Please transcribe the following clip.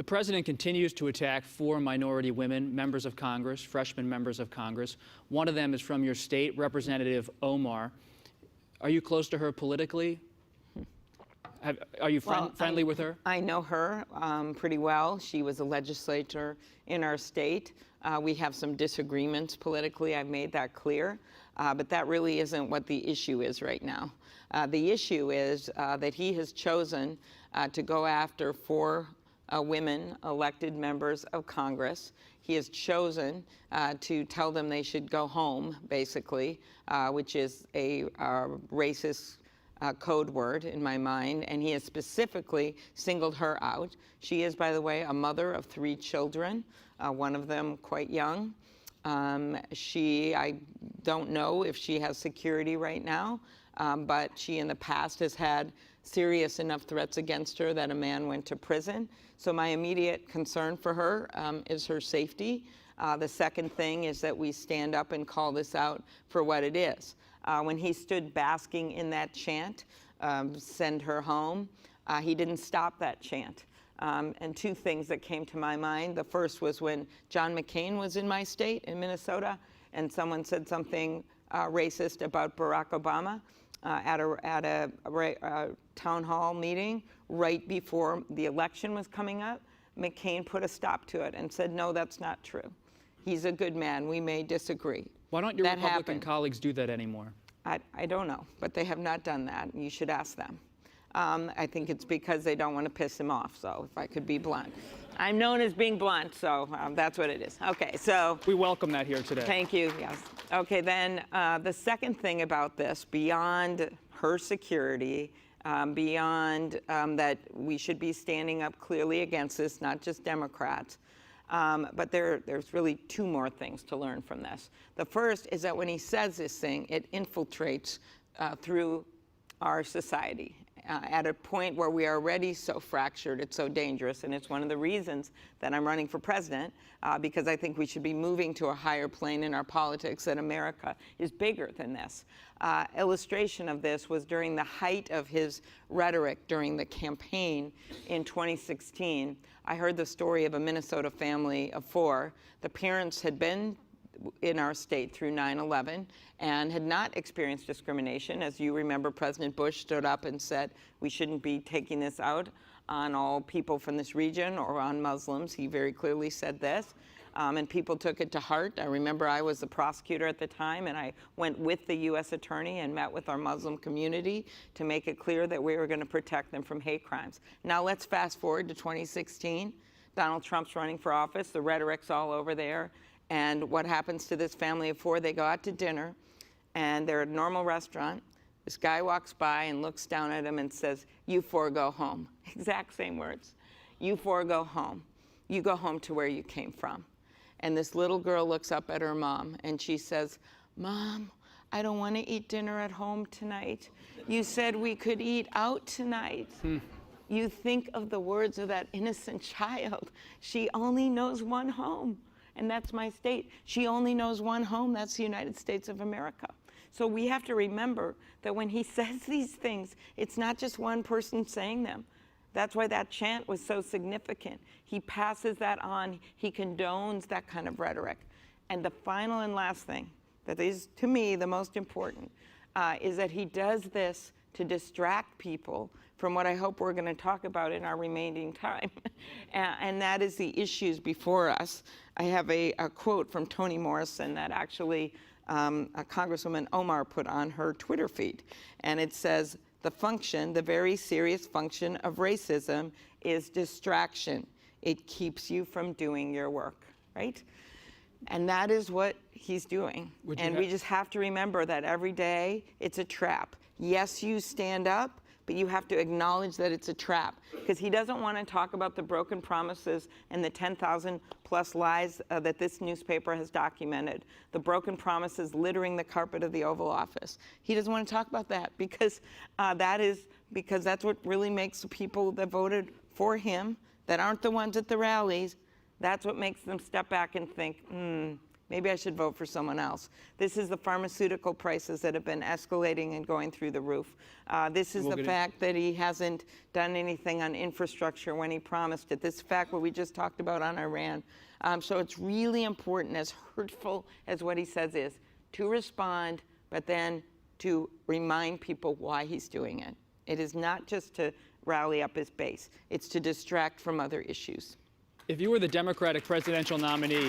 The president continues to attack 4 minority women, members of Congress, freshman members of Congress. One of them is from your state, Representative Omar. Are you close to her politically? Are you friendly with her? I know her pretty well. She was a legislator in our state. We have some disagreements politically. I've made that clear. But that really isn't what the issue is right now. The issue is that he has chosen to go after 4 women elected members of Congress. He has chosen to tell them they should go home, basically, which is a racist code word in my mind, and he has specifically singled her out. She is, by the way, a mother of 3 children, one of them quite young. I don't know if she has security right now, but she in the past has had serious enough threats against her that a man went to prison. So my immediate concern for her is her safety. The second thing is that we stand up and call this out for what it is. When he stood basking in that chant, send her home, he didn't stop that chant. And 2 things that came to my mind. The first was when John McCain was in my state, in Minnesota, and someone said something racist about Barack Obama at a town hall meeting right before the election was coming up. McCain put a stop to it and said, no, that's not true. He's a good man. We may disagree. Why don't your Republican colleagues do that anymore? I don't know, but they have not done that. You should ask them. I think it's because they don't want to piss him off, so if I could be blunt. I'm known as being blunt, so that's what it is. Okay, so. We welcome that here today. Thank you, yes. Okay, then the second thing about this, beyond her security, beyond that we should be standing up clearly against this, not just Democrats, but there's really 2 more things to learn from this. The first is that when he says this thing, it infiltrates through our society. At a point where we are already so fractured, it's so dangerous, and it's one of the reasons that I'm running for president, because I think we should be moving to a higher plane in our politics, that America is bigger than this. Illustration of this was during the height of his rhetoric during the campaign in 2016. I heard the story of a Minnesota family of 4. The parents had been in our state through 9/11 and had not experienced discrimination. As you remember, President Bush stood up and said we shouldn't be taking this out on all people from this region or on Muslims. He very clearly said this, and people took it to heart. I remember I was the prosecutor at the time, and I went with the U.S. attorney and met with our Muslim community to make it clear that we were going to protect them from hate crimes. Now let's fast forward to 2016. Donald Trump's running for office. The rhetoric's all over there. And what happens to this family of 4? They go out to dinner, and they're at a normal restaurant. This guy walks by and looks down at him and says, "You 4 go home." Exact same words. "You 4 go home. You go home to where you came from." And this little girl looks up at her mom, and she says, "Mom, I don't want to eat dinner at home tonight. You said we could eat out tonight." You think of the words of that innocent child. She only knows one home. And that's my state. She only knows one home. That's the United States of America. So we have to remember that when he says these things, it's not just one person saying them. That's why that chant was so significant. He passes that on. He condones that kind of rhetoric. And the final and last thing that is, to me, the most important, is that he does this to distract people from what I hope we're going to talk about in our remaining time, and that is the issues before us. I have a quote from Toni Morrison that actually Congresswoman Omar put on her Twitter feed, and it says, the very serious function of racism is distraction. It keeps you from doing your work," right? And that is what he's doing. And we just have to remember that every day it's a trap. Yes, you stand up, but you have to acknowledge that it's a trap, because he doesn't want to talk about the broken promises and the 10,000 plus lies that this newspaper has documented, the broken promises littering the carpet of the Oval Office. He doesn't want to talk about that because that's what really makes the people that voted for him, that aren't the ones at the rallies, that's what makes them step back and think, maybe I should vote for someone else. This is the pharmaceutical prices that have been escalating and going through the roof. This is the fact that he hasn't done anything on infrastructure when he promised it. This fact what we just talked about on Iran. So it's really important, as hurtful as what he says is, to respond, but then to remind people why he's doing it. It is not just to rally up his base. It's to distract from other issues. If you were the Democratic presidential nominee,